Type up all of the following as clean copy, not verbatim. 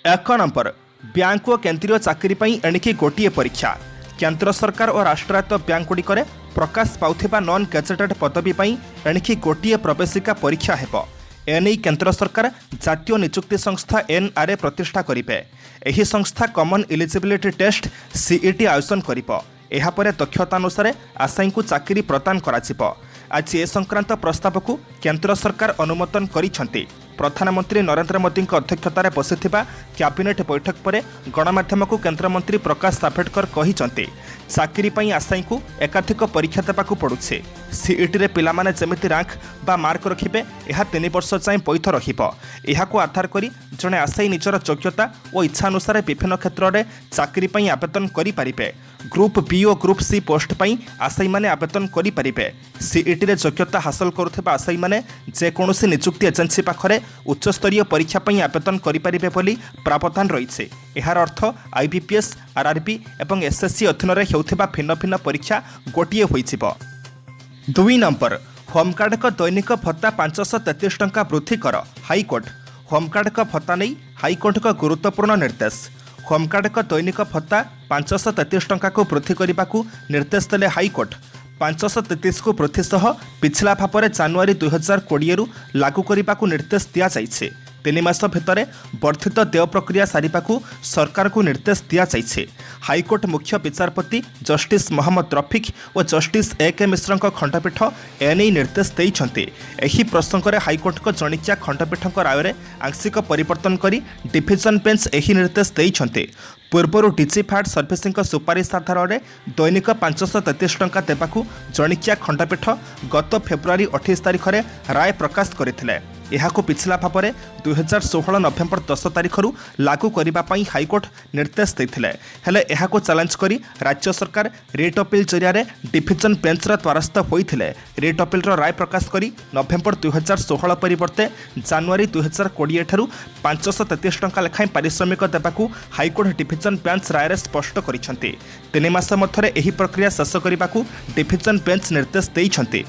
एक number bank और केन्द्रीय चाकरी पर एणिकी गोटे परीक्षा। केन्द्र सरकार और राष्ट्रायत्त बैंकगुड़िक प्रकाश पाउथिबा नॉन गैजेटेड पदवी पर एणिकी गोटे प्रवेशिका परीक्षा हेब। एने केन्द्र सरकार जातीय नियुक्ति संस्था NRA प्रतिष्ठा करेंगे। यह संस्था कॉमन एलिजिबिलिटी टेस्ट CET आयोजन करिबो। एहा परे दक्षता अनुसार आशायी को चाकरी प्रदान कराजिबो। आज ए संक्रांत प्रस्ताव को केन्द्र सरकार अनुमोदन करिसेंति। प्रधानमंत्री नरेंद्र मोदी अध्यक्षतार बसिथिबा कैबिनेट बैठक पर गणमाध्यम को केन्द्रमंत्री प्रकाश जावड़ेकर कहिसेंति चाकरी पई आशायी को एकाधिक परीक्षा देबाकू पड़ुछे। CET रे पिला माने जेमिति रैंक बा मार्क रखिबे एहा 3 वर्ष जाए पैठ रहिबो। एहाको आधार करी जणे आशायी निजर योग्यता और इच्छा अनुसार विभिन्न क्षेत्र में चाकरी पई आवेदन करि परिबे। ग्रुप B और ग्रुप C पोस्ट पई आशायी माने आवेदन करि परिबे। CET रे योग्यता हासिल करुथिबा आशायी माने जेकोसी नियुक्ति एजेंसी पाखरे उच्चस्तरीय परीक्षा पई आवेदन करि परिबे बोली प्रावधान रहिছে। एहार अर्थ IBPS RRB एवं SSC अधीन रे हेउथिबा भिन्न भिन्न परीक्षा गोटिए होइछिबो। 2 नंबर होमगार्ड का दैनिक भत्ता 533 टंका वृद्धि कर हाईकोर्ट। होमगार्ड का भत्ता नहीं हाईकोर्ट का गुरुत्वपूर्ण निर्देश। होमगार्ड का दैनिक भत्ता 533 टंका को वृद्धि करने को निर्देश देले हाईकोर्ट। 533 को वृद्धि सह पिछला भाव में जनवरी 2020 लागू करने को निर्देश दि जाइए। 3 मास भितर वर्धित देय प्रक्रिया सारिबा को सरकार को निर्देश दि जाइए। हाईकोर्ट मुख्य विचारपति जस्टिस मोहम्मद रफिक और जस्टिस AK मिश्र खंडपीठ एने निर्देश देइछन्ते। एही प्रसंग में हाईकोर्ट को जणिकिया खंडपीठ राय में आंशिक परिवर्तन करी डिविजन बेंच एही निर्देश देइछन्ते। पूर्वर डीजी फैट सर्विसिंग सुपारिश आधार में दैनिक 533 टंका देवाकू जणिकिया खंडपीठ गत फेब्रुआरी 28 तारिख में राय प्रकाश करथिले। एहाको पिछला भाव में 2016 नवेम्बर 10 तारिख लागू करने हाईकोर्ट निर्देश देथिले। हेले एहाको चैलेंज करी राज्य सरकार रेट अपील जरिया डिविजन बेंच द्वारस्थ होइथिले। रेट अपील राय प्रकाश करी नवेम्बर 2016 परिवर्ते जनवरी 2020 ठारू 533 टंका लेखाएं पारिश्रमिक देवाकू हाईकोर्ट डिविजन बेंच राय स्पष्ट करिसेंति। 3 मास मध्यरे एही प्रक्रिया शेष करने डिविजन बेंच निर्देश देइछन्ति।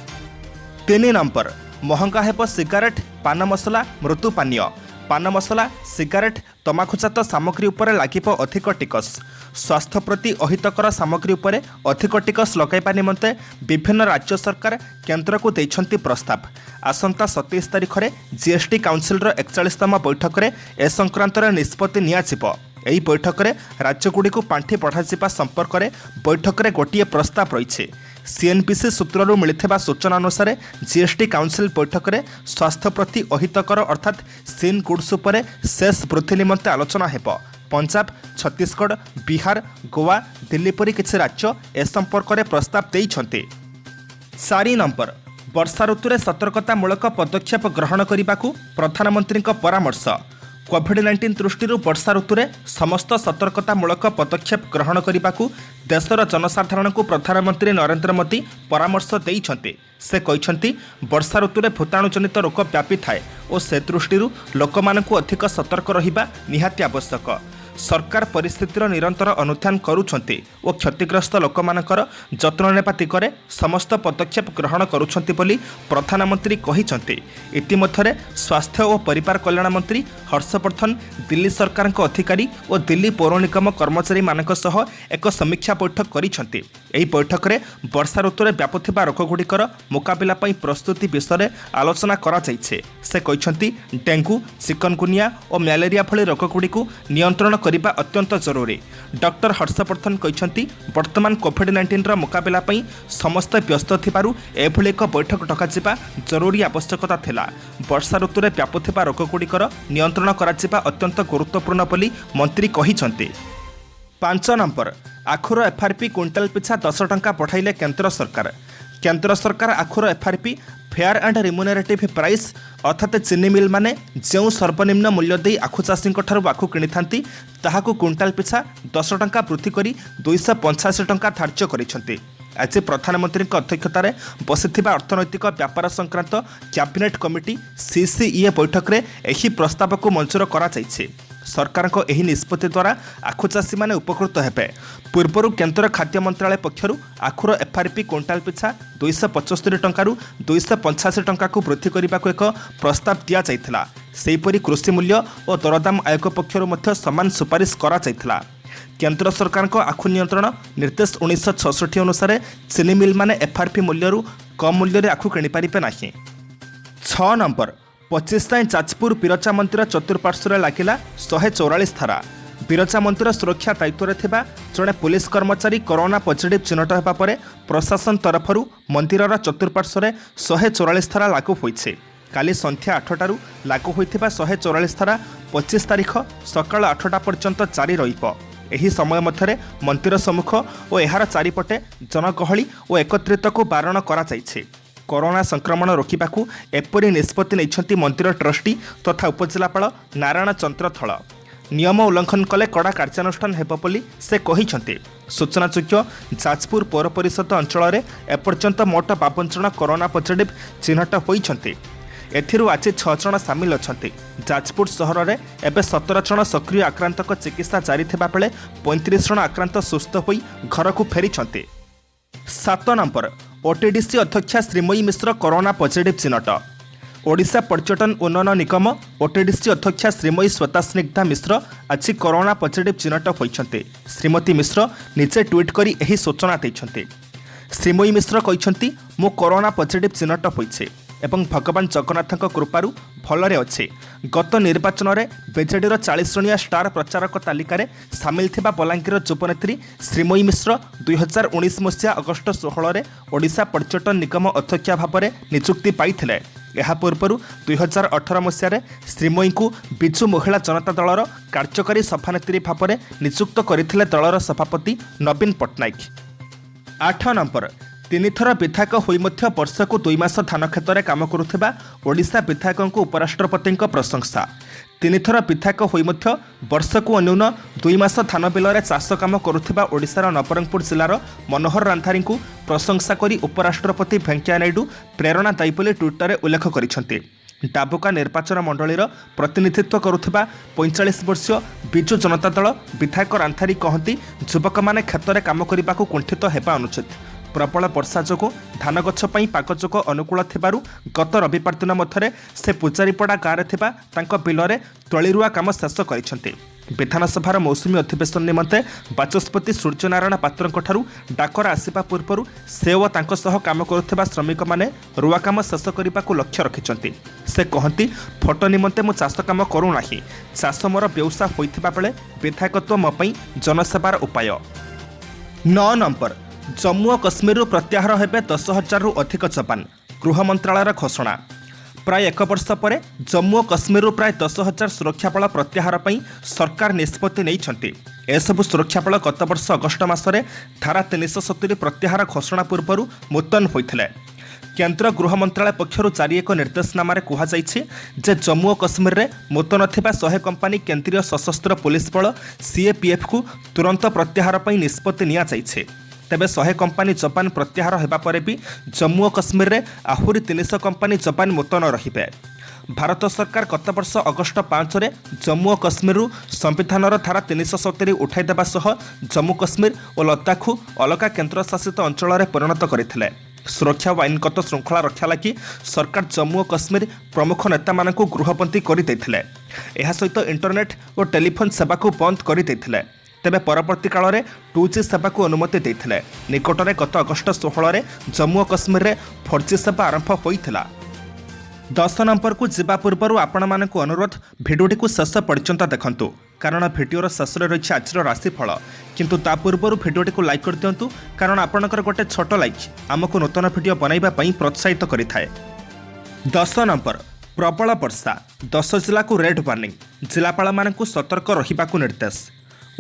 3 नंबर महंगा हेब सिगारेट पान मसला मृत्यु पानीय। पान मसला सिगारेट तमाखुजात सामग्री उपर लागिब अधिक टिकस। स्वास्थ्य प्रति अहितकर सामग्री उपर अधिक टिकस लगाइबा निमंते विभिन्न राज्य सरकार केन्द्र को देइछन्ति प्रस्ताव। आसंता 27 तारिख में GST काउंसिल 41तम बैठक में ए संक्रांत निष्पत्ति नियाजिब। एही बैठक में राज्यगुड़िक पांठि बढ़ाजिबा संपर्क में बैठक में गोटे प्रस्ताव रही। CNBC सूत्रु मिलता सूचना अनुसार GST काउंसिल बैठक में स्वास्थ्य प्रति अहितकर अर्थात सिन गुड्स उपर शेष वृद्धि निमंते आलोचना हेब। पंजाब, छत्तीसगढ़, बिहार, गोवा, दिल्ली परी किछि राज्य ए संपर्क में प्रस्ताव देइछन्ति। 4 नंबर वर्षा ऋतु में सतर्कतामूलक पदक्षेप ग्रहण करने को प्रधानमंत्री परामर्श। कोविड-19 दृष्टि वर्षा ऋतु में समस्त सतर्कतामूलक पदक्षेप ग्रहण करने को देशर जनसाधारण को प्रधानमंत्री नरेंद्र मोदी परामर्श देइछन्ति। से कहिसन्ति वर्षा ऋतु में भूताणु जनित रोग व्यापी थाए और से दृष्टि लोकमानंकु अधिक सतर्क रहिबा निहाती आवश्यक। सरकार परिस्थितिर निरंतर अनुध्यान करुछन्ति और क्षतिग्रस्त लोकमानकर जत्न नेबा दिगरे समस्त पदक्षेप ग्रहण करुछन्ति बोली प्रधानमंत्री कहिसन्ति। इतिमध्यरे स्वास्थ्य और परिवार कल्याण मंत्री हर्षवर्धन दिल्ली सरकार अधिकारी और दिल्ली पौर निगम कर्मचारी मानक सह एक समीक्षा बैठक करिसन्ति। एही बैठक में वर्षा ऋतु में व्यापुथिबा रोगगुड़िकर मुकाबिला पई प्रस्तुति विषय आलोचना करा जाइछे। से कहिसन्ति डेंगू, चिकनगुनिया और मलेरिया भली रोगगुड़िकु नियंत्रण करने अत्यंत जरूरी। डॉक्टर हर्षवर्धन कहिसन्ति वर्तमान कोविड-19 मुकाबिला पई समस्त व्यस्त थिबारु एभली एक बैठक डकाजिबा जरूरी आवश्यकता थिला। वर्षा ऋतु में व्यापुथिबा रोगगुड़िकर नियंत्रण कराजिबा अत्यंत गुरुत्वपूर्ण बोली मंत्री कहिसन्ति। 5 नंबर आखुर FRP क्विंटाल पिछा 10 टंका बढ़ाइले केन्द्र सरकार। केन्द्र सरकार आखुर FRP fair and remunerative price अर्थात चीनी मिल माने जो सर्वनिम्न मूल्य दे आखु चाषी आखु किनी थांती ताहाकु क्विंटाल पिछा 10 टंका वृद्धि करी 285 टंका धार्य करिसेंति। आज प्रधानमंत्री अध्यक्षतार बसिथिबा अर्थनैतिक व्यापार संक्रांत कैबिनेट कमिटी CCEA बैठक में यही प्रस्ताव को मंजूर करा जाइछे। सरकार को यही निष्पत्ति द्वारा आखु चाषी माने उपकृत हेबे। पूर्वर केन्द्र खाद्य मंत्रालय पक्षरु आखुर FRP क्विंटाल पिछा 275 टंकारु 285 टंका को वृद्धि करने को एक प्रस्ताव दि जाइथिला। सेहीपरि कृषि मूल्य और दरदाम आयोग पक्षरु मध्य समान सुपारिश करा जायथिला। केंद्र सरकार को आखु नियंत्रण निर्देश 1966 अनुसार चीनी मिल माने एफआरपी मूल्यरू कम मूल्य रे आखु किनि पारिबे नाही। 6 नंबर 25 जाजपुर बिरचा मंदिर चतुर्पार्श्वर लागिला 144 धारा। बिरचा मंदिर सुरक्षा दायित्व रे थिबा जणे पुलिस कर्मचारी कोरोना पॉजिटिव चिन्हट हेबा परे प्रशासन तरफरु मंदिरर चतुर्पार्श्वर 144 धारा लागू होइछे। काली संध्या 8टारू लागू होइथिबा 144 धारा 25 तारिख सकाळ 8टा पर्यंत जारी रहिबो। एही समय मध्यरे मंदिर सम्मुख और एहार चारिपटे जनगहली और एकत्रित को बारण करा जाइछे। कोरोना संक्रमण रोकिबाकू एपरि निष्पत्ति नैछंती मंदिर ट्रस्टी तथा उपजिलापाल नारायण चंद्र थल। नियम उल्लंघन कले कड़ा कार्यानुष्ठान हेबो बोली से कहिछंती। सूचनायोग्य जाजपुर पौर परिषद अंचल में एपर्यंत मोट 52 जन कोरोना पॉजिटिव चिन्हट होइछंती। एथिरु आज 6 जन सामिल अछंती। जाजपुर सहर में एबे 17 जन सक्रिय आक्रांतक चिकित्सा जारी थिबा बेले 35 जन आक्रांत सुस्थ होई घर को फेरिछंती। 7 नंबर ओटीडीसी अध्यक्षा श्रीमयी मिश्र कोरोना पॉजिटिव चिन्हट। ओडिशा पर्यटन उन्नयन निगम ओटीडीसी अध्यक्षा श्रीमयी स्निग्धा मिश्र आज कोरोना पॉजिटिव चिन्हट होइछंती। श्रीमती मिश्र निजे ट्वीट करी एही सूचना दैछंती। श्रीमयी मिश्र कहिछंती मु कोरोना पॉजिटिव चिन्हट होइछे एवं भगवान जगन्नाथ कृपारू भलरे अच्छे। गत निर्वाचन में बीजेडी 40 जणिया स्टार प्रचारक तालिकार सामिल थिबा बलांगीर युवनेत्री श्रीमयी मिश्र 2019 मसीहा अगस्ट 16 ओडिशा पर्यटन निगम अध्यक्षा भाव में नियुक्ति पाइथिले। यह पूर्व 2018 मसीह श्रीमयी को बिजु महिला जनता दलर कार्यकारी सभानेत्री भाव में नियुक्त करथिले दलर सभापति नवीन पट्टनायक। 8 नंबर 3 थर विधायक होई मध्य वर्षकु 2 मास धान क्षेत्र में काम करुथिबा ओडिशा विधायकों उपराष्ट्रपति प्रशंसा। 3 थर विधायक होई मध्य वर्षकु अन्यून 2 मास धान बिल में चाष काम करुथिबा ओडिशार नवरंगपुर जिलार मनोहर रांधारी को प्रशंसा करी उपराष्ट्रपति वेंकैया नायडू प्रेरणादायी बोली ट्विटर में उल्लेख करिसेंती। डाबुका निर्वाचन मंडलीर प्रतिनिधित्व करुथिबा 45 वर्षीय बिजु जनता दल विधायक रांधारी कहती युवक मैंने क्षेत्र में काम करने को कुंठित हेबा अनुचित। प्रबल वर्षा जोगु धान गछ पई पाक जोग अनुकूल थिबारु गत रविवार दिन मध्यरे से पुजारीपड़ा गाँव में थिबा तांको बिलरे तळिरुआ काम शेष करिसेंती। विधानसभार मौसुमी अधिवेशन निमंते बाचस्पति सूर्यनारायण पात्रंठारु डाकर आसिबा पूर्व से और तांको सह काम करुथिबा श्रमिक माने रुआ काम शेष करने लक्ष्य रखिछंती। से कहती फोटो निमंते मु चाष काम करू नाही, चाष मोर व्यवसाय होइथिबा बेले विधायकत्व मो पई जनसेवार उपाय। 9 नंबर जम्मू और कश्मीर प्रत्याहार हेबे 10,000 रु अधिक जवान। गृह मंत्रालयर घोषणा। प्राय 1 वर्ष पर जम्मू और कश्मीर प्राय 10,000 सुरक्षा बल प्रत्याहार पई सरकार निष्पत्ति नैछंती। एसबु सुरक्षा बल गत वर्ष अगस्ट मासरे धारा 370 प्रत्याहार घोषणा पूर्व मुतयन होइथिले। केंद्र गृह मंत्रालय पक्षर जारी एक निर्देशनामा कहुଯାଇଛି जे जम्मू और कश्मीर में मुतयन थिबा 100 कंपानी केंद्रीय सशस्त्र पुलिस बल सीएपीएफ को तुरंत प्रत्याहार पई निष्पत्ति निया जाइछे। तेबे 100 कंपानी जपान प्रत्याहार हेबा परे भी जम्मू और कश्मीर में आहुरी 300 कंपानी जपान मुतयन रहिबे। भारत सरकार गत वर्ष अगस्ट 5 रे जम्मू और कश्मीर संविधानर धारा 370 उठाई देबा सह जम्मू कश्मीर और लद्दाख को अलग केन्द्रशासित अंचल में परिणत करथिले। सुरक्षा और आईनगत श्रृंखला रक्षा लगी सरकार जम्मू और कश्मीर प्रमुख नेता मानकु गृहबंदी करदेइथिले। एहा सहित इंटरनेट और टेलीफोन सेवा को बंद करदेइथिले। तेबे परवर्ती काल में 2G सेवा को अनुमति देते। निकटने गत अगस्ट 16 रे जम्मू और कश्मीर में 4G सेवा आरंभ होइथिला। 10 नंबर को जीवा पूर्व आपण मानक अनुरोध भिडियोटी को शेष पर्यंत देखंतु कारण भिडियोर शेष रही आज राशिफल किंतु ता पूर्व भिडियोटी को लाइक कर दिंतु कारण आपणकर गोटे छोट लाइक आमको नूतन भिडियो बनैबा पई प्रोत्साहित करिथाए। 10 नंबर प्रबल वर्षा 10 जिला को रेड वार्निंग। जिलापाल मानकु सतर्क रहिबाकु निर्देश।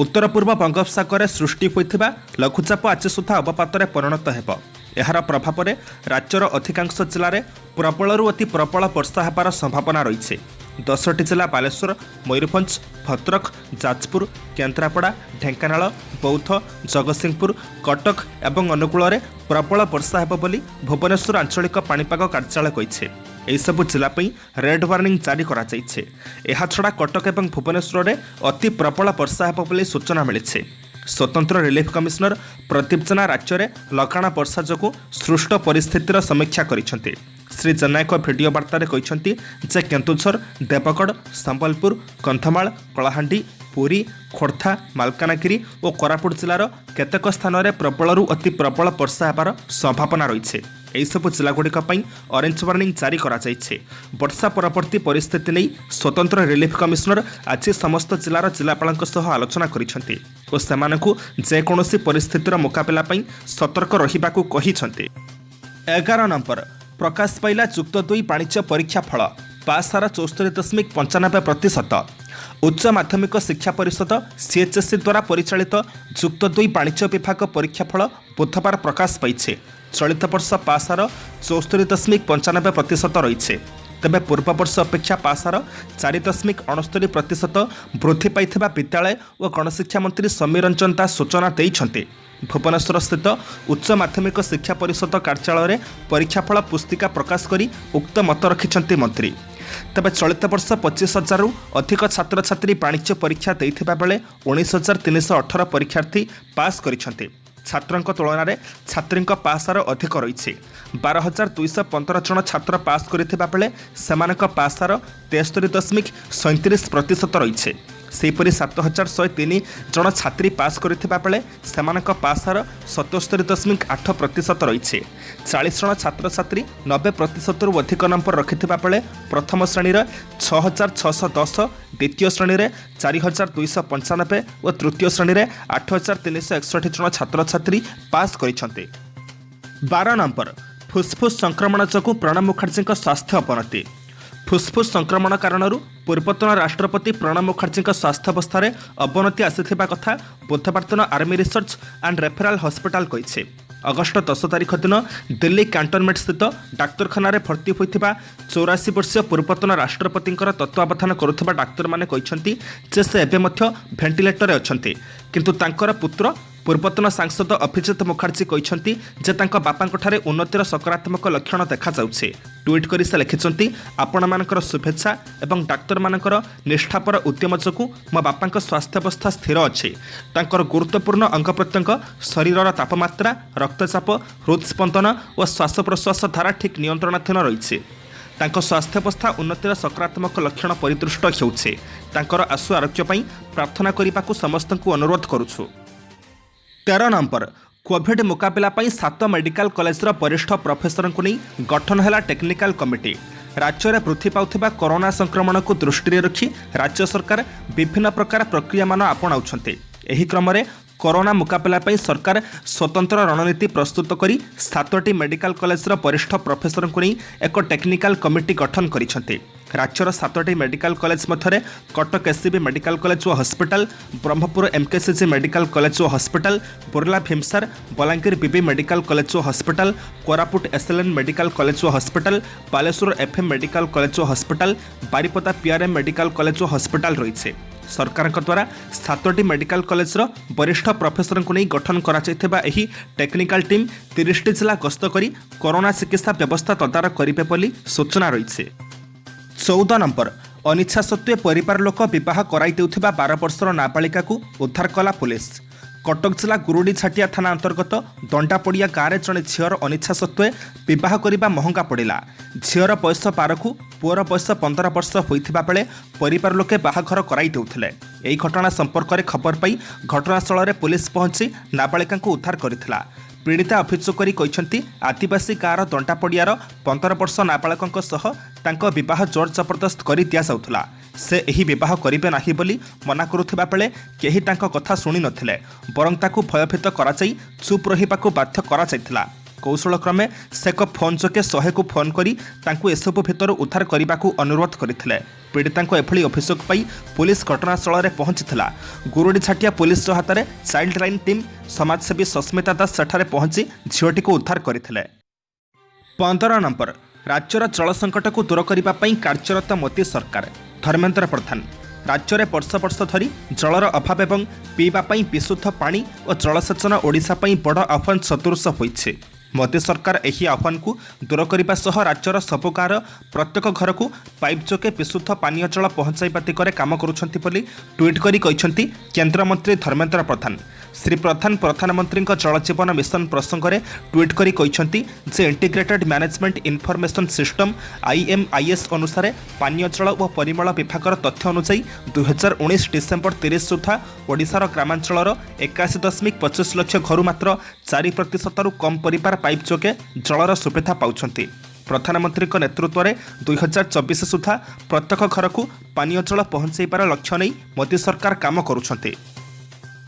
उत्तर पूर्व बंगोपसागर सृष्टि होइथिबा लघुचाप आज सुधा अवपात परिणत हेब। एहार प्रभाव में राज्यर अधिकांश जिले में प्रबलरू अति प्रबल वर्षा होबार संभावना रही। 10टी जिला बालेश्वर, मयूरभंज, भद्रक, जाजपुर, केन्द्रापड़ा, ढेंकानाल, बौद्ध, जगतसिंहपुर, कटक और अनुगुल में प्रबल वर्षा हेब बोली भुवनेश्वर आंचलिक पाणीपाग कार्यालय कहिছে। एही सबु जिला पई रेड वार्निंग जारी करा जाइछे। एहा छड़ा कटक और भुवनेश्वर में अति प्रबल वर्षा हेब बोली सूचना मिलिছে। स्वतंत्र रिलीफ कमिशनर प्रदीप जेना राज्य में लगाण वर्षा जोगु सृष्ट परिस्थितिर समीक्षा करिसेंती। श्री जेना एक भिडियो बार्तार कहते जे केन्दुझर, देवगढ़, संबलपुर, कंधमाल, कलाहांडी, पुरी, खोर्धा, मालकानगिरी और कोरापुट जिलार केतेक स्थान में प्रबल अति प्रबल वर्षा होबार संभावना रही है। यह जिलागुड़िक ऑरेंज वार्निंग जारी करा जायछि। वर्षा परवर्ती परिस्थिति नहीं स्वतंत्र रिलीफ कमिशनर आज समस्त जिलार जिलापालक सह आलोचना करिसेंति और सेमानकु जेकोसी परिस्थितिर मुकाबला पई सतर्क रहिबाकु कहिसेंति। 11 नंबर प्रकाश पाइला जुक्त 2 वाणिज्य परीक्षा फल पास हार 74.95%। उच्च माध्यमिक शिक्षा परिषद सीएचएससी द्वारा परिचालित जुक्त 2 वाणिज्य विभाग परीक्षा फल बुधवार प्रकाश पाई। चलित वर्ष पास हार 74.95% रही है। तेबे पूर्व वर्ष अपेक्षा पास हार 4.69% वृद्धि पाई विद्यालय और गणशिक्षा मंत्री समीर रंजन दास सूचना देते। भुवनेश्वर स्थित उच्च माध्यमिक शिक्षा परिषद कार्यालय में परीक्षाफल पुस्तिका प्रकाश करी उक्त मत रखिंट मंत्री। तेबे चलित वर्ष 25,000 रु अधिक छात्र छात्री वाणिज्य परीक्षा देइथिबा बेले 19,318 परीक्षार्थी पास करिसेंति। छात्रों तुलन में छात्री पास हार अधिक रही। 12,215 जन छात्र पास करथिबा बेले सेमानक पास हार 73.37% रही। सेहीपरि 7,103 जन छात्री पास करथिबा बेले सेमानक पास हार 77.8% रही। 40 जन छात्र छात्री 90% रु अधिक नंबर रखिथिबा बेले प्रथम श्रेणी 6,610, द्वितीय श्रेणी 4,295 और तृतीय श्रेणी 8,361 जन छात्र छात्री पास करिसेंति। 12 नंबर फुसफुस संक्रमण जोगु प्रणब मुखर्जी स्वास्थ्य अवनति। फुसफुस संक्रमण कारण पूर्वतन राष्ट्रपति प्रणब मुखर्जी स्वास्थ्यावस्था अवनति आसिथिबा कथा बुधवार दिन army research and referral hospital कहिছে। अगस्ट 10 तारिख दिन दिल्ली कैंटोनमेंट स्थित डाक्तरखाना भर्ती होता 84 वर्षीय पूर्वतन राष्ट्रपति तत्वावधान करुवा डाक्तर माने कहते जे से एवं भेंटिलेटर अच्छे किंतु तांकर पुत्र पूर्वतन सांसद अभिजित मुखर्जी कहते जे तांका बापांठारे उन्नतिर सकारात्मक लक्षण देखा जाउछे। ट्वीट करी से लिखिछंती आपण मानकर शुभेच्छा एवं डाक्तर मानकर निष्ठापर उद्यम जोगु मो बापांक स्वास्थ्यावस्था स्थिर अच्छे। तांकर गुरुत्वपूर्ण अंग प्रत्यंग शरीरर तापमात्रा, रक्तचाप, हृदस्पंदन और श्वास प्रश्वास धारा ठीक नियंत्रणाधीन रही। तांको स्वास्थ्यावस्था उन्नतिर सकारात्मक लक्षण परिदृष्ट हेउछे। तांकर आशु आरोग्य पई प्रार्थना करिबाकू समस्तंकु अनुरोध करूछु। 13 नंबर कोविड मुकाबला पई 7 मेडिकल कॉलेजर वरिष्ठ प्रोफेसर को नहीं गठन है टेक्निकल कमिटी। राज्य में वृद्धि पाउथिबा कोरोना संक्रमण को दृष्टि रखी राज्य सरकार विभिन्न प्रकार प्रक्रिया मान आपणाउछन्ते। एही क्रम में कोरोना मुकाबला पई सरकार स्वतंत्र रणनीति प्रस्तुत करी 7टी मेडिकल कॉलेजर वरिष्ठ प्रोफेसर को नहीं एक टेक्निकल कमिटी गठन करिसेंते। राज्यर 7टी मेडिकल कॉलेज मध्य कटक एससीबी मेडिकल कॉलेज और hospital, Brahmapur MKCG medical college और hospital, Burla Bhimsar Balangir BB medical college और hospital, Koraput SLN medical college और hospital, Baleshwar FM medical college और hospital, Baripada PRM medical college और हॉस्पिटल रही। सरकार द्वारा 7टी मेडिकल कॉलेजर वरिष्ठ प्रोफेसर को नहीं गठन करा टेक्निकल टीम 30टी जिला गस्त करी कोरोना चिकित्सा व्यवस्था तदारख करेंगे बोली सूचना रही। 14 नंबर अनिच्छा सत्वे परिवार लोक विवाह कराई देउथिबा 12 वर्षर नाबालिका को उद्धार कला पुलिस। कटक जिला गुरुडी छाटिया थाना अंतर्गत दंडापड़िया गाँव में जड़े झीर अनिच्छा सत्वे विवाह करने महंगा पड़ा। झीर बयस 12 को पुअर बयस 15 वर्ष होता बेले परिवार लोके बाहाघर कराई देउथिले। एही घटना संपर्क में खबर पाई घटनास्थल में पुलिस पहुंची नाबालिका को उद्धार करथिला। पीड़िता अभियोग करी कहते आदिवासी गाँवर दंडापड़ियार 15 वर्ष नाबालकों सह तांको विवाह जोर जबरदस्त करी दिया जाउथला। से एही विवाह करिबे नाही बोली मना करुथिबा बेले केही तांको कथा सुनी नथिले बरं ताकू भयभीत कराई चुप रहिबाकू बाध्य करा जायथिला। कौशल क्रमे से एक फोन जोगे 100 को फोन करी तांकू एसबु भितर उद्धार करने अनुरोध करथिले। पीड़िता एभली अभियोग पाई पुलिस घटनास्थल में पहुंचीला। गुरुडी छाटिया पुलिस हाथ में चाइल्ड लाइन टीम समाजसेवी सस्मिता दास सेठारे पहुंची झीटी को उद्धार करथिले। 15 नंबर राज्यर जल संकट को दूर करने कार्यरत मोदी सरकार। धर्मेन्द्र प्रधान राज्य में वर्ष वर्ष धरी जलर अभाव एवं पीवाई विशुद्ध पानी और जलसेचन ओडिशा पई बड़ आह्वान सदृश होइछे। मोदी सरकार यही आह्वान को दूर करने सह राज्यर सबु गाँव प्रत्येक घर को पाइप जोगे विशुद्ध पानीय जल पहुंचाइबा दिगरे काम करुछंती बोली ट्वीट करी कहछंती केंद्रमंत्री धर्मेन्द्र प्रधान। श्री प्रधान प्रधानमंत्री जल जीवन मिशन प्रसंग में ट्वीट करी कहते जे integrated management information system IMIS अनुसार पानीय जल और परिमल विभाग तथ्य अनुसार 2019 डिसेम्बर 30 सुधा ओडिशार ग्रामांचल 81.25 लाख घर मात्र 4% कम परिवार पाइप जोगे जलर सुविधा पाउछन्ति। प्रधानमंत्री नेतृत्व में 2024 सुधा प्रत्येक घर को पानीय जल पहुंचाइबार लक्ष्य नहीं मोदी सरकार काम करुछन्ति।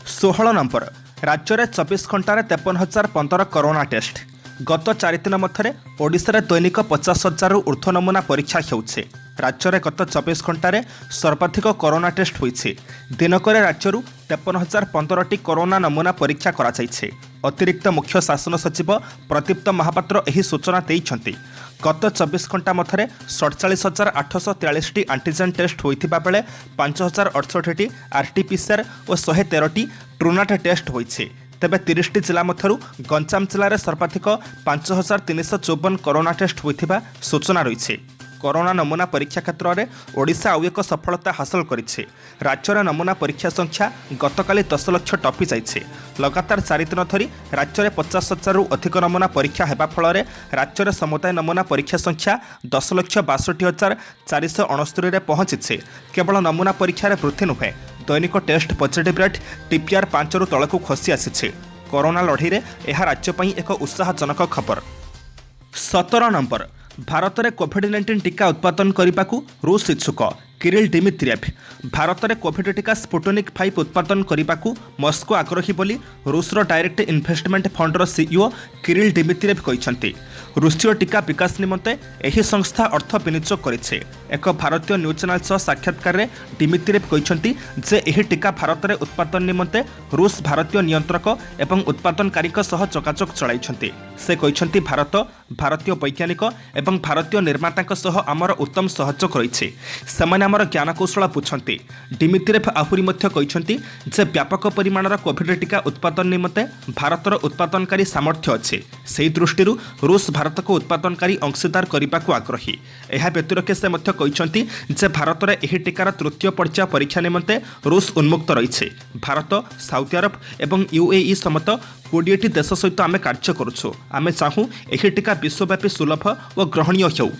16 नंबर राज्य में 24 घंटे 53,015 कोरोना टेस्ट। गत 4 दिन मध्य ओडिशा दैनिक 50,000 ऊर्ध्व नमूना परीक्षा होउछे। राज्य में गत 24 घंटे सर्वाधिक कोरोना टेस्ट होइछे। दिनक राज्य 53,015 कोरोना नमूना परीक्षा करा जाइछे। अतिरिक्त मुख्य शासन सचिव प्रदीप्त महापात्र एही सूचना देइछन्ति। गत 24 घंटा मध्य 47,843 आंटीजेन टेस्ट होइथिबा बेले 5,068 RT-PCR और 113 ट्रुनाट टेस्ट होइछे। तेबे 30 जिला मध्यरु गंजाम जिले में सर्वाधिक 5,354 कोरोना टेस्ट होइथिबा सूचना रहिछे। कोरोना नमूना परीक्षा क्षेत्र में ओडिशा आउ एक सफलता हासिल करिछे। राज्यर नमूना परीक्षा संख्या गतकाली 10 लाख टपी जाइछे। लगातार 4 दिन धरी राज्य में 50,000 अधिक नमूना परीक्षा हेबा फल राज्यर समुदाय नमूना परीक्षा संख्या 10,62,469 रे पहुंचीछे। केवल नमूना परीक्षा वृद्धि नुहे दैनिक टेस्ट पॉजिटिव रेट TPR 5 रु तलकू खसी आसीछे। कोरोना लड़ाई में यह राज्य पई एक उत्साहजनक खबर। 17 नंबर भारत में कोविड-19 टीका उत्पादन करने को रूस इच्छुक। किरिल डिमित्रिएव भारत में कोविड टीका स्पुटनिक 5 उत्पादन करने को मस्को आग्रही बोली रूसर डायरेक्ट इन्वेस्टमेंट फंडर CEO किरिल डिमित्रिएव कहते। रूसीय टीका विकास निमंते यही संस्था अर्थ विनियोग करिछे। एक भारतीय न्यूज चैनल सह साक्षात्कार में डिमित्रिएव कहते जे यही टीका भारत में उत्पादन निमंते रूस भारतीय नियंत्रक एवं उत्पादनकारी सह जोगाजोग चलाइछन्ति। से कहते भारत भारतीय वैज्ञानिक एवं भारतीय निर्माता सह आमर उत्तम सहयोग रही सेमाने आमर ज्ञानकौशल बुझंती। डिमित्रिएव आहुरी मध्य कहते जे व्यापक परिमाणर कोविड टीका उत्पादन निमंते भारतर उत्पादनकारी सामर्थ्य अच्छे। से दृष्टि रूस भारत को उत्पादनकारी अंशीदार करने को आग्रही। यह व्यतिरिक्त से कहते जे भारत में यह टीकार तृतीय पर्याय परीक्षा निमंते रूस उन्मुक्त रही। भारत साउदी अरब एवं UAE समेत 20टी देश सहित आम कार्य करुछो। आमे चाहूँ यह टीका विश्वव्यापी सुलभ और ग्रहणीय हो।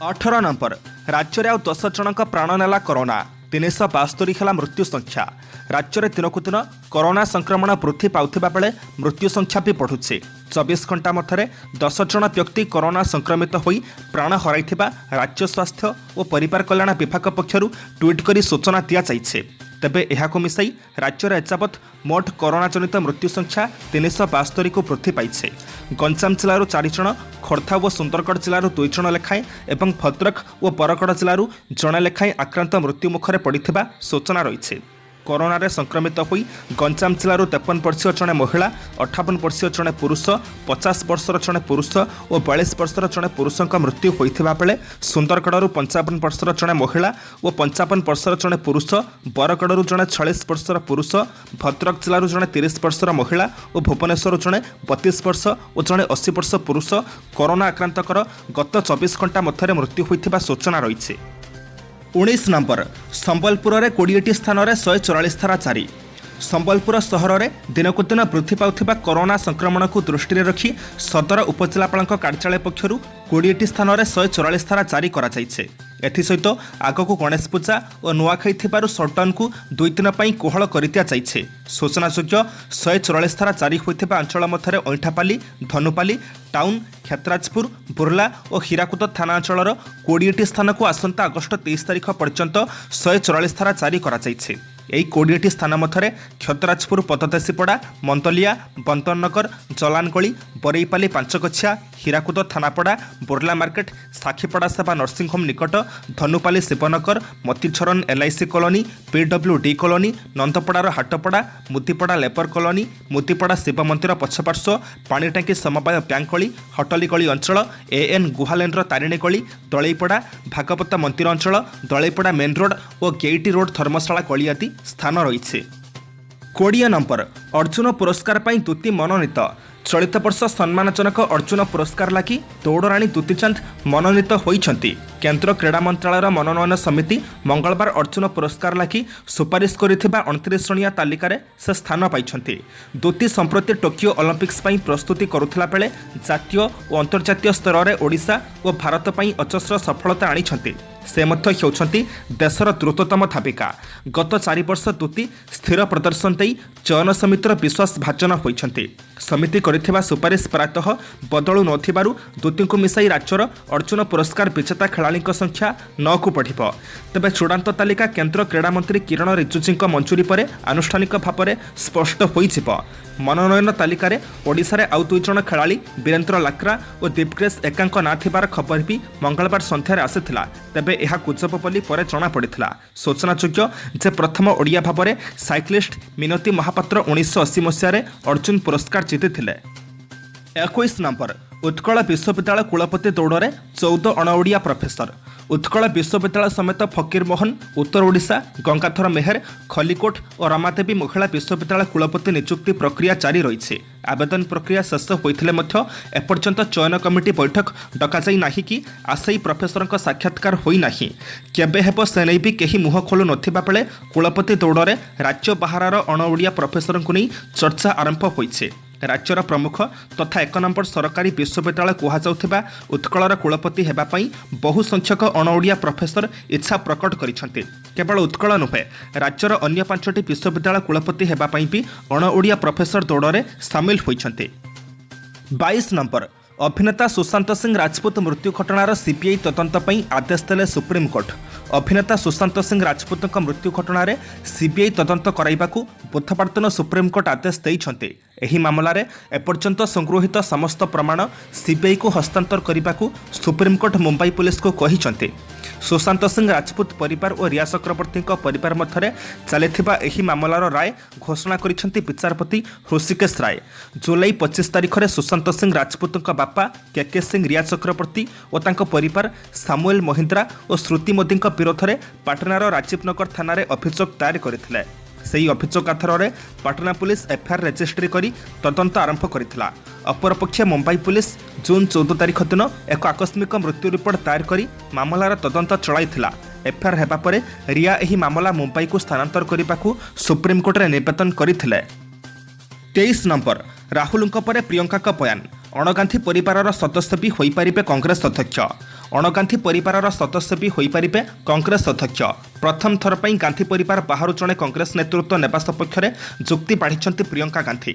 18 नंबर राज्य में 10 जनक प्राण नेला कोरोना 372 है मृत्यु संख्या। राज्य में दिनकू दिन कोरोना संक्रमण वृद्धि पाउथिबा बेले मृत्यु संख्या भी बढ़ुचे। 24 घंटा मध्य 10 जन व्यक्ति कोरोना संक्रमित होई प्राण हराइथिबा राज्य स्वास्थ्य और परिवार कल्याण विभाग पक्षरु ट्वीट करी सूचना दिया जाइछे। तेबे एहाको मिसाई राज्य में एजावत मोट कोरोना जनित मृत्यु संख्या 372 को वृद्धि पाइछे। गंजाम जिलूर 4 जन, खोर्धा और सुंदरगढ़ जिलूर 2 जन लेखाएं एवं भद्रक और बरगड़ जिलूर जड़े लेखाएं आक्रांत मृत्यु मुखरे पड़िथिबा सूचना रही। कोरोना रे संक्रमित होई गंजाम जिलूर 53 वर्षीय जड़े महिला, 58 वर्षीय जड़े पुरुष, 50 वर्षर जड़े पुरुष और 42 वर्षर जड़े पुरुषों मृत्यु होइथिबा बेले सुंदरगढ़ 55 वर्षर जड़े महिला और 55 वर्षर जड़े पुरुष, बरगड़ जड़े 46 वर्षर पुरुष, भद्रक जिलूर जड़े 30 वर्षर महिला और भुवनेश्वर जड़े 32 वर्ष और जड़े 80 वर्ष पुरुष कोरोना आक्रांतकर गत 24 घंटा मध्य मृत्यु होइथिबा सूचना रही। 19 नंबर संबलपुर में 20टी स्थान में 144 धारा जारी। संबलपुर सहर में दिनकू दिन वृद्धि पाउथिबा कोरोना संक्रमण को दृष्टि रखी सदर उपजिलापाल कार्यालय पक्षरु 20टी स्थान में 144 धारा जारी करा जाइछे। एथिसहित आगकू गणेश पूजा और नुआखाई थिबारु सटडाउन को 2 दिन पर कोहल कर दिया जाइछे। सूचनायोग्य 144 धारा जारी होइथिबा अंचल मध्य अईठापाली, धनुपाली टाउन, क्षेत्राजपुर, बुर्ला और हीराकुद थाना अंचल 20टी स्थान को आसंता अगस्ट 23 तारिख पर्यंत 144 धारा जारी करा जाइछे। यही 20टी स्थान मध्य Kshetrajpur Padadeshipada, Mantalia, Bantanagar, Jalanagali, Baraipali, Panchgachhia, Hirakud Thanapada, Burla market, Sakhipada Seva nursing home निकट, Dhanupali Shivnagar, Matijharan LIC colony, PWD colony, नंदपड़ार हाटपड़ा, मुदीपड़ा लेबर कॉलोनी, मुदीपड़ा शिव मंदिर पछपार्श्व, पानीटांकी समवाय बैंक गली, हटली गली अंचल, AN गुहालेन्द्र तारिणी गली, दलईपड़ा, भागवत मंदिर अंचल, दलईपड़ा मेन रोड और गेईटी रोड धर्मशाला गली आदि स्थान रही। 20 नंबर अर्जुन पुरस्कार पर दूती मनोनीत। चलित वर्ष सम्मानजनक अर्जुन पुरस्कार लगी दौड़राणी दूती चंद मनोनीत होइछंती। केंद्र क्रीड़ा मंत्रालय मनोनयन समिति मंगलवार अर्जुन पुरस्कार लगी सुपारिश करिथिबा 29 जणिया तालिकार से स्थान पाइछंती। दूती संप्रति टोकियो ओलंपिक्स पई प्रस्तुति करुथिला बेले जातीय और अंतर्जातीय स्तर में ओडिशा और भारत पई अजस्र सफलता आनिछंती। से मध्य हेउछंती देशर द्रुततम धाविका। गत 4 वर्ष दूती स्थिर प्रदर्शन देई चयन समितिर विश्वास भाजन होइछंती। समिति करिथिबा सुपारिश प्रायतः बदलु नथिबारु दूती को मिसाई राज्यर अर्जुन पुरस्कार विजेता खेलाड़ी संख्या 9 को बढ़िब। तेबे चूड़ांत तालिका केंद्र क्रीड़ा मंत्री किरण रिजिजू मंजूरी पर आनुष्ठानिक भाव में स्पष्ट होइजिब। मनोनयन तालिकार ओडिशा रे आउ 2 जण खेलाड़ी वीरेंद्र लाक्रा और दीपग्रेस एकांक ना थिबार खबर भी मंगलवार संध्यार आसिथिला। तेबे यह गुजब बोली परे जणा पड़िथिला। सूचनायोग्य जे प्रथम ओडिया भाव में साइक्लिस्ट मिनती महापात्र 1980 मसीह अर्जुन पुरस्कार जीतिथिले। 21 नंबर उत्कल विश्वविद्यालय कुलपति दौड़ 14 अणओडिया प्रोफेसर। उत्कल विश्वविद्यालय समेत फकीरमोहन, उत्तर ओडिशा, गंगाधर मेहर, खलिकोट और रमादेवी महिला विश्वविद्यालय कुलपति नियुक्ति प्रक्रिया जारी रही। आवेदन प्रक्रिया शेष होते एपर्यंत चयन कमिटी बैठक डकाई ना कि आशायी प्रोफेसर साक्षात्कार होना केबे हेब से नहीं भी कहीं मुह खोलु नथिबा बेले कुलपति दौड़ राज्य बाहर अणओडिया प्रोफेसर को नहीं चर्चा आरंभ होइछे। राज्यर प्रमुख तथा 1 नंबर सरकारी विश्वविद्यालय कहुवा उत्कलर कुलपति हेबापई बहु संख्यक अणओडिया प्रोफेसर इच्छा प्रकट करिसेंति। केवल उत्कल नुहे राज्यर अन्य 5टी विश्वविद्यालय कुलपति हेबापई भी अणओडिया प्रोफेसर दौड़े सामिल होइछंति। 22 नंबर अभिनेता सुशांत सिंह राजपूत मृत्यु घटनार सीबीआई तदंत पई आदेश देले सुप्रीम कोर्ट। अभिनेता सुशांत सिंह राजपूत मृत्यु घटनार सीबीआई तदंत कराइबाकू बुधवार दिन सुप्रीम कोर्ट आदेश देइछंती। एही मामलारे एपर्यंत संगृहीत समस्त प्रमाण सीबीआई को हस्तांतर करने सुप्रीम कोर्ट मुंबई पुलिस को कहिछंती। सुशांत सिंह राजपूत परिवार और रिया चक्रवर्ती परिवार मध्य चलिथिबा एही मामलार राय घोषणा करिसेंती विचारपति हृषिकेश राय। जुलाई 25 तारिख में सुशांत सिंह राजपूत बापा केके सिंह, रिया चक्रवर्ती और तांको परिवार सामुएल महिंद्रा और श्रुति मोदी विरोध में पाटनार राजीव नगर थाना अभियोग दायर करथिले। सही अभियोग आधार में पाटना पुलिस एफआईआर रेजिस्ट्री करी तदंत आरंभ करथिला। अपरपक्षे मुंबई पुलिस जून 14 तारिख दिन एक आकस्मिक मृत्यु रिपोर्ट दायर करी मामलार तदंत चलाइथिला। एफआईआर हेबा परे रिया एही मामला मुंबई को स्थानांतर करने सुप्रीम कोर्ट रे निवेदन करथिले। 23 नंबर राहुलଙ୍କ ପରେ ପ୍ରିୟଙ୍କାଙ୍କ बयान। अणगांधी परिवार सदस्य भी होई पारिबे कांग्रेस अध्यक्ष। अणगांधी परिवार सदस्य भी होई पारिबे कांग्रेस अध्यक्ष। प्रथम थर पई गांधी परिवार बाहर जणे कांग्रेस नेतृत्व नेबा सपक्ष में जुक्ति बाढ़ी प्रियंका गांधी।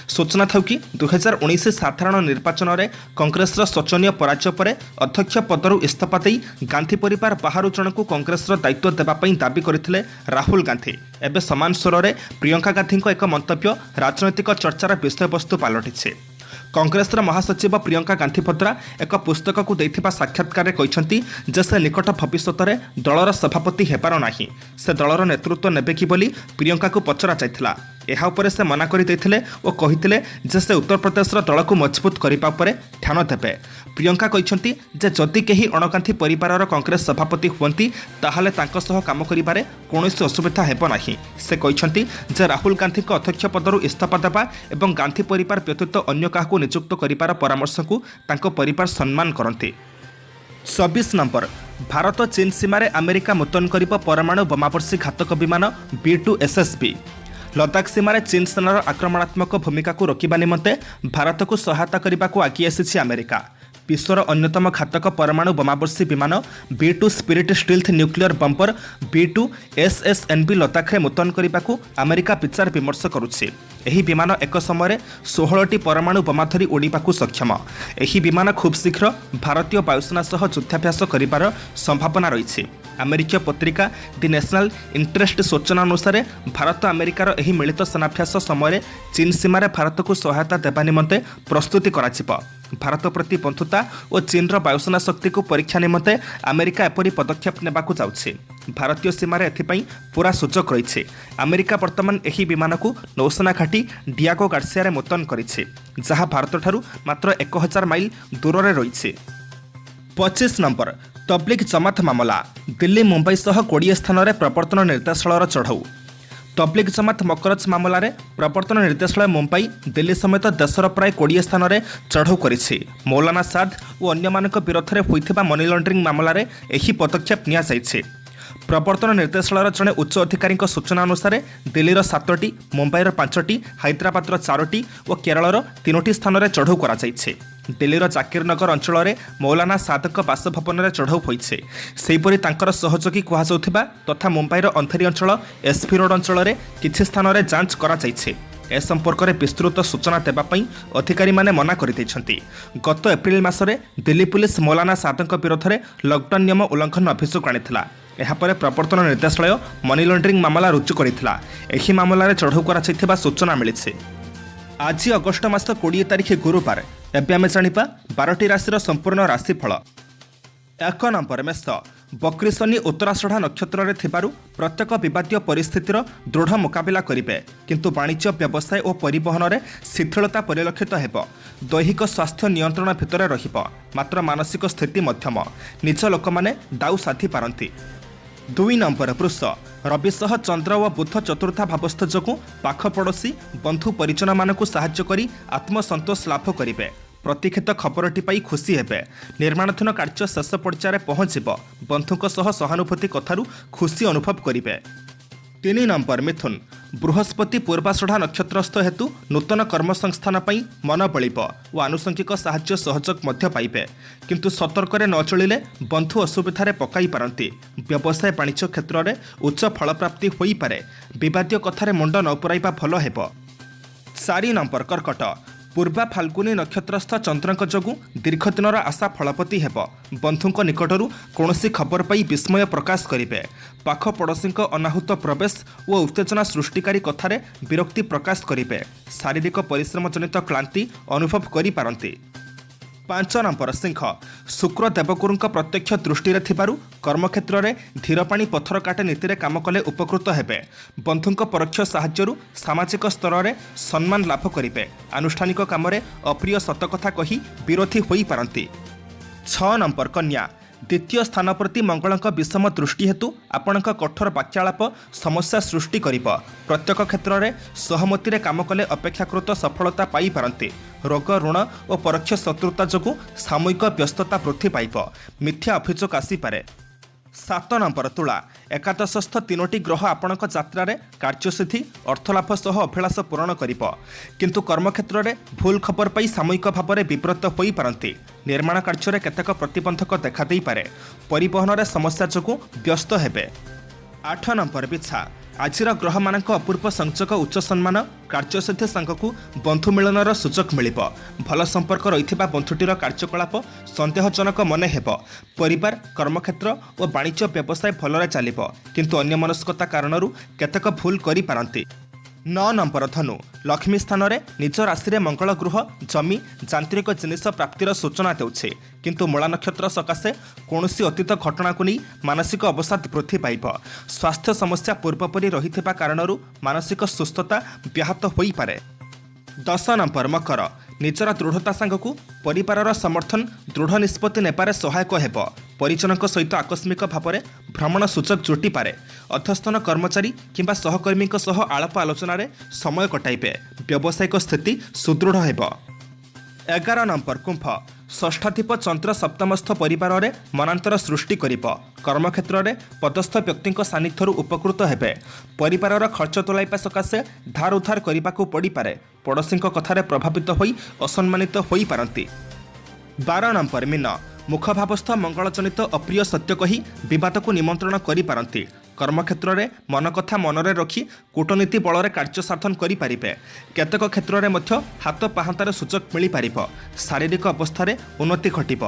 सूचना था कि 2019 साधारण निर्वाचन में कांग्रेस शोचनीय पराजय पर अध्यक्ष पदर इस्तीफा दे गांधी परिवार बाहर जन को कांग्रेस दायित्व देवाई दाबी करथिले राहुल गांधी। एवं समान स्वर में प्रियंका गांधी एक मंतव्य राजनैतिक चर्चार विषयवस्तु पलटिছে। कांग्रेस महासचिव प्रियंका गांधी भद्रा एक पुस्तक को देथिबा साक्षात्कार कहते जे से निकट भविष्य में दलर सभापति हेबार नाही। से दलर नेतृत्व नेबे कि बोली प्रियंका को पचरा जाइथिला। एहा उपरे से मना करि दैथिले और कहिथिले जे से उत्तर प्रदेश दल को मजबूत करिबा उपरे ध्यान देबे। प्रियंका कहते जे जदि केही अणगांधी परिवार कांग्रेस सभापति हुअंती ताहाले तांको सह काम करिबारे कोनोसी असुविधा हेबो नाही। से कहते जे राहुल गांधी को अध्यक्ष पदरु इस्तीफा देबा एवं गांधी परिवार व्यतीत अन्य काहाकू नियुक्त करिबार परामर्श को तांको परिवार सम्मान करंती। 26 नंबर भारत चीन सीमार अमेरिका मुतयन करिब परमाणु बोमावर्षी घातक विमान B2SSB। लद्दाख सीमार चीन सेनार आक्रमणात्मक भूमिका को रोकवा निमंते भारत को सहायता करने को आगे आसी अमेरिका। विश्वर अन्यतम घातक परमाणु बोमावर्षी विमान B2 spirit stealth nuclear bumper B2SSNB Ladakh में मुतयन करने को अमेरिका विचार विमर्श करुछि। एही विमान एक समय 16टी परमाणु बोमा धरी उड़ाकू सक्षम। एही विमान खूब शीघ्र भारतीय वायुसेना सह युद्धाभ्यास करिबार संभावना रही। अमेरिकीय पत्रिका दि नेशनल इंटरेस्ट सूचना अनुसार भारत अमेरिकार एही मिलित सेनाभ्यास समय चीन सीमार भारत को सहायता देवा निमंते प्रस्तुति कराजिब। भारत प्रति बंधुता और चीनर वायुसेना शक्ति को परीक्षा निमंते अमेरिका एपरी पदक्षेप नेबाकू जाउछि। भारतीय सीमार एथिपाई पूरा सुजोग रही। अमेरिका वर्तमान एही विमान को नौसेना घाटी डियागो गार्सिया रे मुतयन करिछि, जहाँ भारत ठारू मात्र 1000 माइल दूर में रही। 25 नंबर तबलिग जमात मामला। दिल्ली मुंबई सह 20 स्थान में प्रवर्तन निर्देशालय चढ़ऊ। तबलिग जमात मकरज मामलें प्रवर्तन निर्देशालय मुंबई दिल्ली समेत देशर प्राय 20 स्थान में चढ़ऊ करिछि। मौलाना साद और अन्य विरोध में होइथिबा मनी लॉन्ड्रिंग मामलें यही पदक्षेप निया जाइछि। प्रवर्तन निर्देशालय जड़े उच्च अधिकारी सूचना अनुसार दिल्लीर 7टी, मुंबईर 5टी, हैदराबादर 4टी और केरलर 3टी स्थान में चढ़ऊ करा जाइछि। दिल्लीर जाकिरनगर अंचल में मौलाना सादक बासभवन में चढ़ऊ होइछि। सेहीपरि तांकर सहयोगी कुहाଯାଉଥିବା तथा मुंबईर अंधेरी अंचल एसपी रोड अंचल में किछि स्थान में जांच करा जाइछि। ए संपर्क में विस्तृत सूचना देवाई अधिकारी माने मना करदैछन्ति। गत एप्रिल मासरे दिल्ली पुलिस मौलाना सादक विरोध में लॉकडाउन नियम उल्लंघन अभियोग आनिथिला। एहापर प्रवर्तन निर्देशालय मनी लॉन्ड्रिंग मामला रुजु करिथिला। एही मामलाରେ चढ़ऊ कराଯାଇଥିବା सूचना मिलिछि। आज अगस्ट मास 20 तारिख गुरुवार। एबे आमे जानिबा 12टी राशिर संपूर्ण राशिफल। 1 नंबर मेष। बकरी शनि उत्तराषाढ़ा नक्षत्र में थिबारु प्रत्येक विवादीय परिस्थितिर दृढ़ मुकाबिला करिवे, किंतु वाणिज्य व्यवसाय और परिवहन में शिथिलता परिलक्षित हेब। दैहिक स्वास्थ्य नियंत्रण भितर रहिब, मात्र मानसिक स्थिति मध्यम। निज लोक माने दाउ साधि पारंती। 2 नंबर वृष। रवि सह चंद्र और बुध चतुर्था भावस्थ जोगु पाख पड़ोशी बंधु परिजन मानकु साहाय्य करी आत्मसंतोष लाभ करिवे। प्रतिक्षेत खबरटी पाई खुशी हेबे। निर्माणाधीन कार्य शेष पर्यायर पहुंचब। बंधुक सह सहानुभूति कथारू खुशी अनुभव करिवे। 3 नंबर मिथुन। बृहस्पति पूर्वाषाढ़ा नक्षत्रस्थ हेतु नूतन कर्मसंस्थान पाई मन बलिब और आनुषंगिक साहाय्य सहयोग मध्य पाइबे, किंतु सतर्क न चलिले बंधु असुविधारे पकाई पारंती। व्यवसाय वाणिज्य क्षेत्र में उच्च फलप्राप्ति होई पारे। विवादीय कथारे मुंड न पुराइबा भल हेब। 4 नंबर कर्कट। पूर्वा फाल्गुनी नक्षत्रस्थ चंद्रक जोगु दीर्घ दिनर आशा फलपति हेब। बंधुक निकटरू कौनसी खबर पाई विस्मय प्रकाश करिवे। पाख पड़ोशी अनाहुत प्रवेश और उत्तेजना सृष्टिकारी कथारे विरक्ति प्रकाश करिवे। शारीरिक परिश्रम जनित क्लांति अनुभव करि पारंती। 5 नंबर सिंह। शुक्र देवगुरु प्रत्यक्ष दृष्टि थिबारु कर्मक्षेत्र में धीरपाणी पत्थर काटे नीति काम कले उपकृत हेबे। बंधुक परोक्ष साहाय्यरु सामाजिक स्तर में सम्मान लाभ करिवे। आनुष्ठानिक काम में अप्रिय सतकथा कही विरोधी होई पारंती। 6 नंबर कन्या। द्वितीय स्थान प्रति मंगलक विषम दृष्टि हेतु आपणक कठोर वाक्यालाप समस्या सृष्टि करिब। प्रत्येक क्षेत्र में सहमति काम कले अपेक्षाकृत सफलता पाई पारंती। रोग ऋण और परोक्ष शत्रुता जोगु सामूहिक व्यस्तता वृद्धि पाइब। मिथ्या अभियोग आसीपारे। 7 नंबर तुला। एकादशस्थ 3टी ग्रह आपणक यात्रा रे कार्यसिद्धि अर्थलाभ सह अभिलाष पूरण करिब, किंतु कर्मक्षेत्र में भूल खबर पाई सामूहिक भाव में विव्रत होई पारंती। निर्माण कार्य केतेक प्रतिबंधक देखा देई पारे। परिवहन में समस्या जोगु व्यस्त हेबे। 8 नंबर बिछा। आजिर ग्रह मानक अपूर्व संचोग उच्च सम्मान कार्यसिद्धि सांगकु बंधु मिलनर सुजोग मिलिब। भल संपर्क रहिथिबा बंधुटीर कार्यकलाप संदेहजनक मने हेब। परिवार, कर्मक्षेत्र और वाणिज्य व्यवसाय भलरे चलिब, किंतु अन्यमनस्कता कारणरू केतेक भूल करि पारंती। 9 नंबर धनु। लक्ष्मी स्थान में निज राशि मंगल गृह जमी यांत्रिक जिनिस प्राप्तिर सूचना देउछे, किंतु मूला नक्षत्र सकाशे कौनसी अतीत घटना को नहीं मानसिक अवसाद वृद्धि पाइब। स्वास्थ्य समस्या पूर्वपरि रहिथिबा कारणरू मानसिक सुस्थता व्याहत होई पारे। 10 नंबर मकर। निजर दृढ़ता सांगकु परिवारर समर्थन दृढ़ निष्पत्ति नेबारे सहायक हेब। परिजनक सहित आकस्मिक भाव में भ्रमण सूचक जुटी पारे। अध्यस्थन कर्मचारी किंबा सहकर्मी सह आलाप आलोचना समय कटाइबे। व्यावसायिक स्थिति सुदृढ़ हेब। 11 नंबर कुंभ। षष्ठाधिप चंद्र सप्तमस्थ परिवार में मनांतर सृष्टि करिब। कर्मक्षेत्र में पदस्थ व्यक्ति सानिध्यरु उपकृत हेबे। परिवारर खर्च तुलाइबा सकाशे धार उधार करिबाकु पड़ी पारे। पड़ोशी कथारे प्रभावित होई असम्मानित होई पारंती। 12 नंबर मीन। मुखभावस्थ मंगलजनित अप्रिय सत्य कही विवाद को निमंत्रण करि पारंती। कर्मक्षेत्र में मन कथा मनरे रखी कूटनीति बल कार्य साधन करें। केतेक क्षेत्र में हाथ पाहांतार सूचक मिल पार। शारीरिक अवस्था उन्नति घटिब।